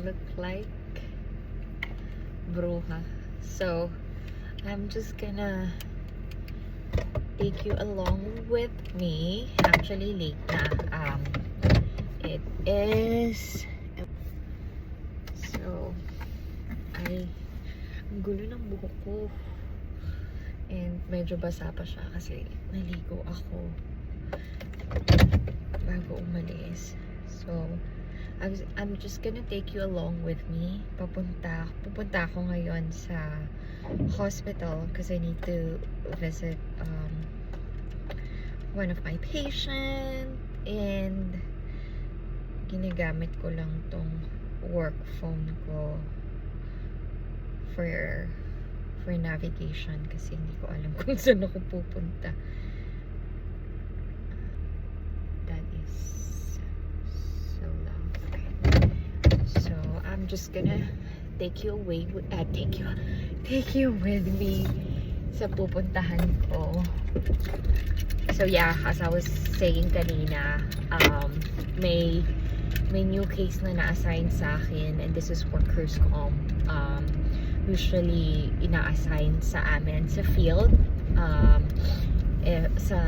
look like bruja. So I'm just gonna take you along with me. Actually late na. It is ang gulo ng buhok ko and medyo basa pa siya kasi naligo ako bago umalis. So I'm just gonna take you along with me. Pupunta ako ngayon sa hospital because I need to visit one of my patients, and ginagamit ko lang tong work phone ko for navigation kasi hindi ko alam kung saan ako pupunta. That is so loud. Okay. So I'm just gonna take you away take you with me sa pupuntahan ko. So yeah, as I was saying kanina, may new case na na-assign sa akin, and this is workers' comp. Usually ina-assign sa amin sa field, sa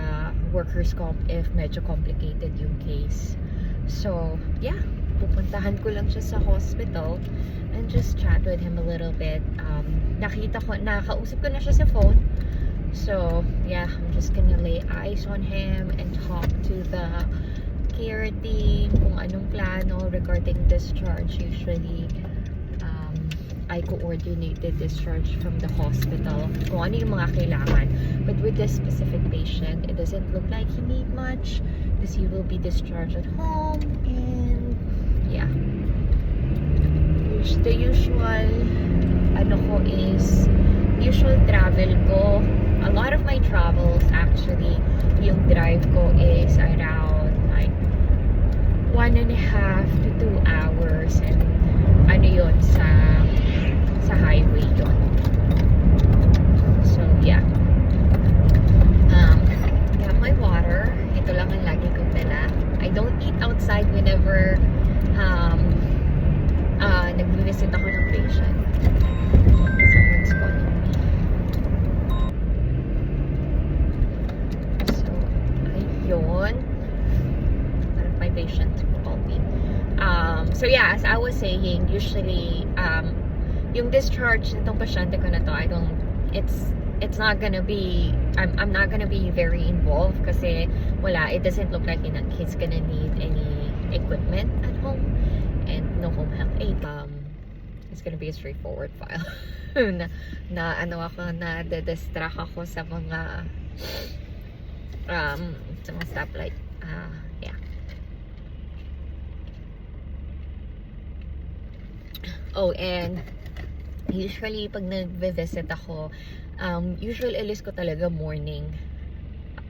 workers' comp if medyo complicated yung case. So yeah, pupuntahan ko lang siya sa hospital and just chat with him a little bit. Nakausap ko na siya sa phone. So yeah, I'm just gonna lay eyes on him and talk to the care team kung anong plano regarding discharge. Usually I coordinate the discharge from the hospital kung ano yung mga kailangan. But with this specific patient, it doesn't look like he need much because he will be discharged at home. And yeah, the usual usual travel ko. A lot of my travels actually, yung drive ko is around like 1.5 to 2 hours, and yun sa highway yun. So yeah, got my water. Ito lang ang lagi kong dala. I don't eat outside whenever nag-visit ako ng patient. Someone's calling me. So ayun, one of my patients called me. So yeah, as I was saying, usually yung discharge nitong pasyente ko na to, it's not gonna be, I'm not gonna be very involved kasi it doesn't look like he's gonna need any equipment at home and no home health aid. It's gonna be a straightforward file. Na-distract ako sa mga stoplight. Yeah. Oh, and usually pag nag-visit ako, usually alis ko talaga morning.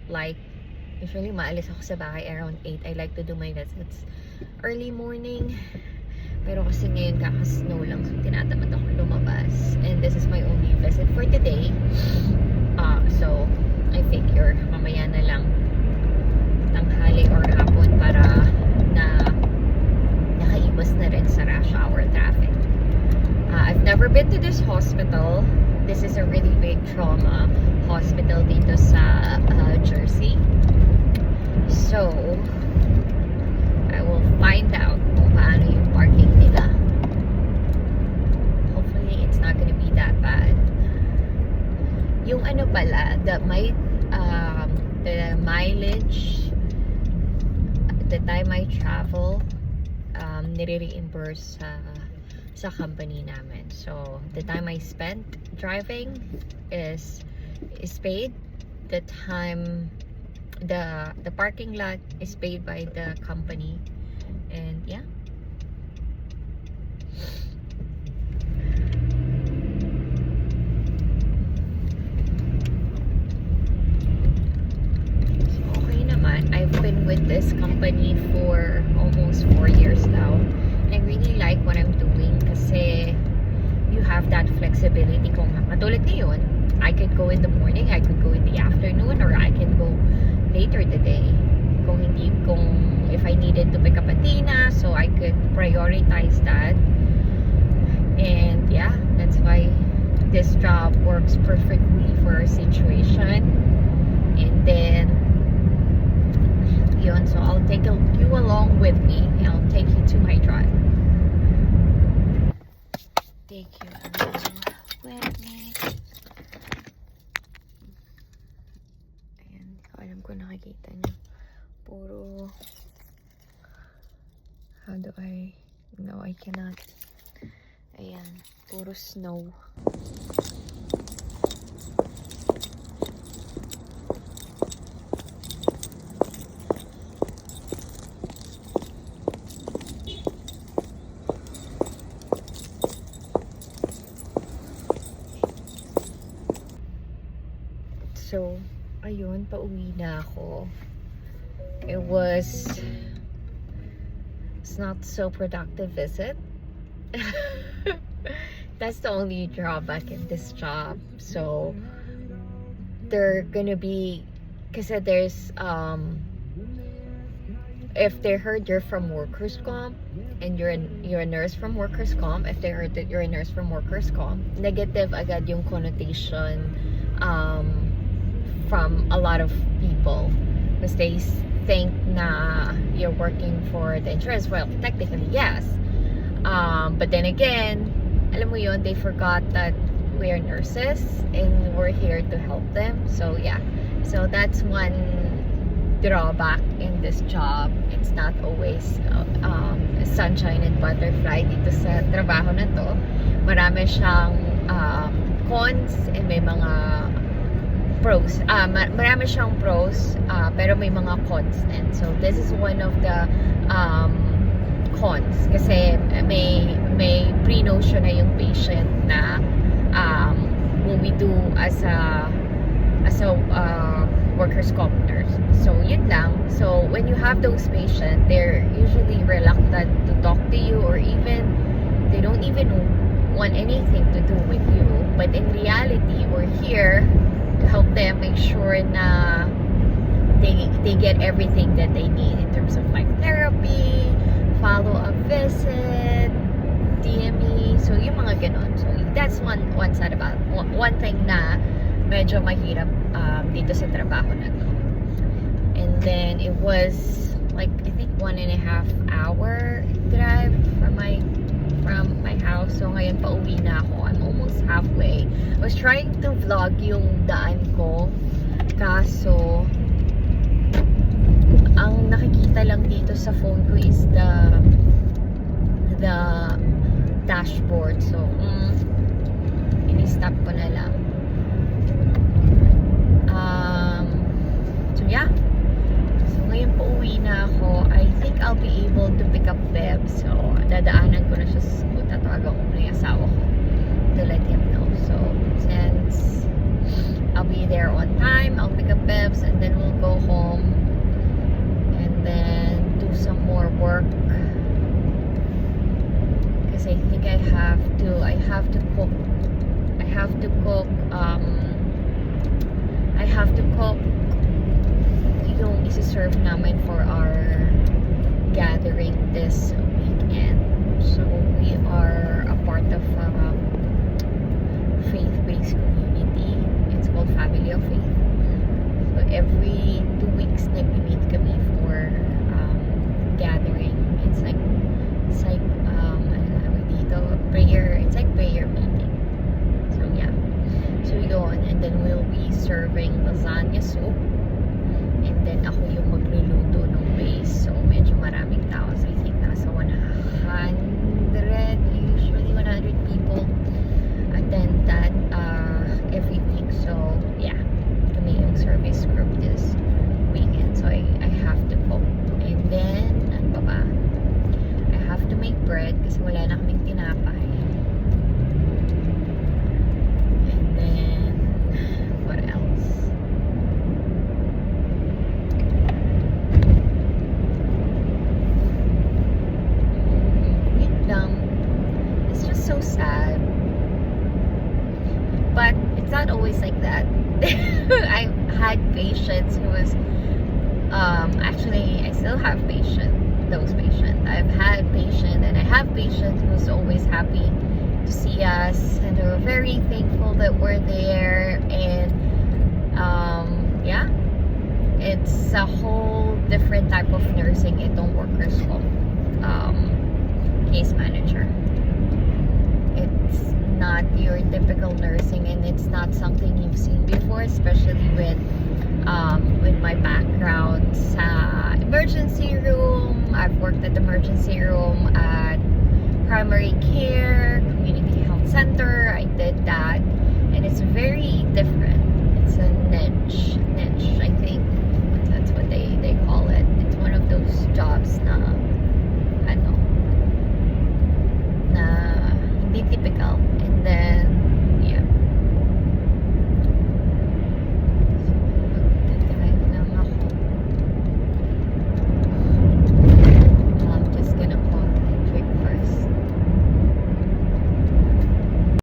Like, usually maalis ako sa bahay around 8. I like to do my visits early morning. Pero kasi ngayon kaka-snow lang, so tinatamad ako lumabas. And this is my only visit for today. So, I figure mamaya na lang tanghali or hapon para nakaiwas na rin sa rush hour traffic. I've never been to this hospital. This is a really big trauma hospital dito sa Jersey. So, I will find out kung paano yung parking nila. Hopefully, it's not gonna be that bad. Yung pala, the mileage, the time I travel, nire-reimburse sa company namin. So the time I spent driving is paid. The time, the parking lot is paid by the company. And yeah, so okay naman. I've been with this company for almost 4 years now. I really like what I'm doing kasi you have that flexibility. Kung katulad ngayon, I could go in the morning, I could go in the afternoon, or I can go later today. If I needed to pick up a Tina, so I could prioritize that. And yeah, that's why this job works perfectly for our situation. And then yun, so I'll take you along with me and I'll take you to my drive. Take you along with me. Ayan, alam ko nakikita niyo. Puro, how do I, no, I cannot. Ayan, puro snow. So, ayun, pauwi na ako. It's not so productive visit. That's the only drawback in this job. So, they're gonna be, kasi there's, if they heard you're from workers' comp, and you're a nurse from workers' comp, if they heard that you're a nurse from workers' comp, negative agad yung connotation, from a lot of people, because they think na you're working for the insurance. Well, technically yes, but then again, alam mo yun, they forgot that we're nurses and we're here to help them. So yeah, so that's one drawback in this job. It's not always sunshine and butterfly dito sa trabaho na to. Marami siyang cons and may mga pros. Marami siyang pros, pero may mga cons din. So this is one of the cons, kasi may pre-notion na yung patient na what we do as a workers' comp nurse. So yun lang. So when you have those patients, they're usually reluctant to talk to you, or even they don't even want anything to do with you. But in reality, we're here to help them make sure na they get everything that they need in terms of like therapy, follow-up visit, DME, so yung mga ganon. So that's one side about one thing na medyo mahirap dito sa trabaho na to. And then it was like, I think 1.5 hour drive from my house. So ngayon pauwi na ako. I'm almost halfway. I was trying to vlog yung daan ko, kaso ang nakikita lang dito sa phone ko is the dashboard. So ini-stop ko na lang. So yeah, so ngayon pauwi na ako. I think I'll be able to pick up Beb. So dadaanan ko na siya sa school. Tatawagan ko na yung asawa ko to let him know. So since I'll be there on time, I'll pick up Bebs and then we'll go home and then do some more work, because I think I have to cook yung isi-serve namin for our gathering this weekend. So we are a part of a faith-based community. It's called Family of Faith. So every 2 weeks nag-meet kami for gathering. It's like dito prayer. It's like prayer meeting. So yeah. So yun, and then we'll be serving lasagna soup. And then ako yung magluluto ng base. So medyo maraming tao. So I think nasa 100 people attend that every week. So yeah, kami yung service group this weekend. So I have to cook. And then ano pa ba? I have to make bread kasi wala na kaming tinapay. And then what else? Wait lang. It's just so sad. But it's not always like that. I've had patients who was actually I still have those patients. I've had patients and I have patients who's always happy to see us, and we're very thankful that we're there. And yeah, it's a whole different type of nursing itong workers' comp case manager. It's not your typical nursing, and it's not something you've seen before, especially with my background sa emergency room. I've worked at the emergency room, at primary care, community health center. I did that, and it's very